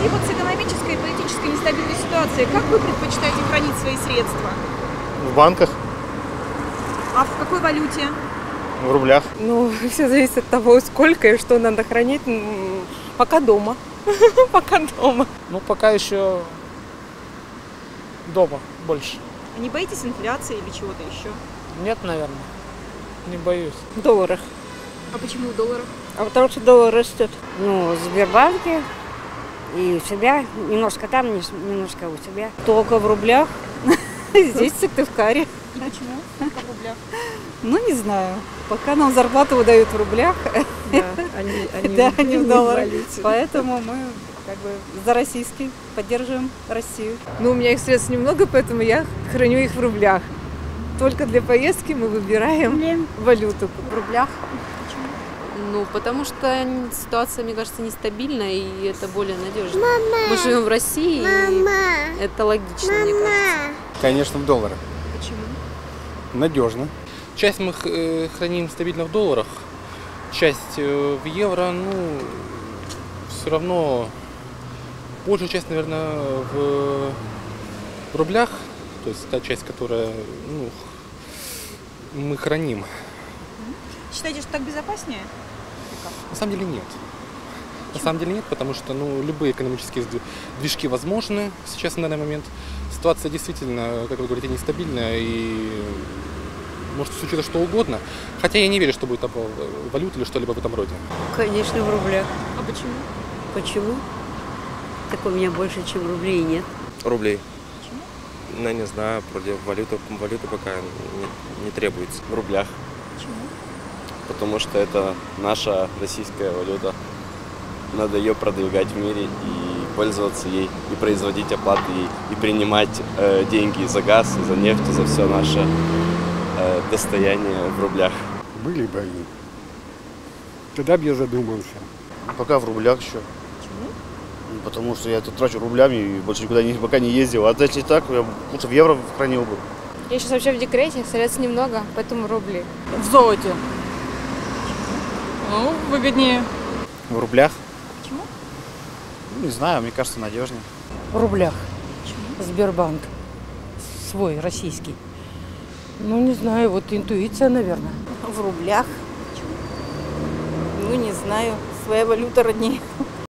связи вот с экономической и политической нестабильной ситуацией, как вы предпочитаете хранить свои средства? В банках, А в какой валюте? в рублях. Ну, все зависит от того, сколько и что надо хранить. Пока дома. Пока дома. Ну, пока еще дома больше. Не боитесь инфляции или чего-то еще? Нет, наверное. Не боюсь. В долларах. А почему в долларах? А потому что доллар растет. Ну, в Сбербанке и у себя, немножко там, немножко у себя. Только в рублях. Здесь, в Сыктывкаре. И почему? Только в рублях. Ну, не знаю. Пока нам зарплату выдают в рублях, да, они в долларах. Поэтому мы как бы за российский, поддерживаем Россию. Ну, у меня их средств немного, поэтому я храню их в рублях. Только для поездки мы выбираем валюту в рублях. Ну, потому что ситуация, мне кажется, нестабильная, и это более надежно. Мы живем в России, и это логично, мне кажется. Конечно, в долларах. Почему? Надежно. Часть мы храним стабильно в долларах, часть в евро, ну, все равно большую часть, наверное, в рублях, то есть та часть, которая, ну, мы храним. Считаете, что так безопаснее? На самом деле нет. На самом деле нет, потому что, ну, любые экономические движки возможны сейчас на данный момент. Ситуация действительно, как вы говорите, нестабильная и может случиться что угодно. Хотя я не верю, что будет обвал валют или что-либо в этом роде. Конечно, в рублях. А почему? Почему? Так у меня больше, чем рублей нет. Рублей. Почему? Ну, не знаю, вроде валюта пока не требуется. В рублях. Почему? Потому что это наша российская валюта. Надо ее продвигать в мире и пользоваться ей, и производить оплаты ей, и принимать деньги за газ, за нефть, за все наше достояние в рублях. Были бы они. Тогда бы я задумался. Пока в рублях еще. Почему? Потому что я тут трачу рублями и больше никуда пока не ездил. А если так, я лучше в евро хранил бы. Я сейчас вообще в декрете, средств немного, поэтому рубли. В золоте. Ну, выгоднее. В рублях? Почему? Ну, не знаю, мне кажется, надежнее. В рублях. Почему? Сбербанк. Свой, российский. Ну, не знаю, вот интуиция, наверное. В рублях. Ну, не знаю. Своя валюта роднее.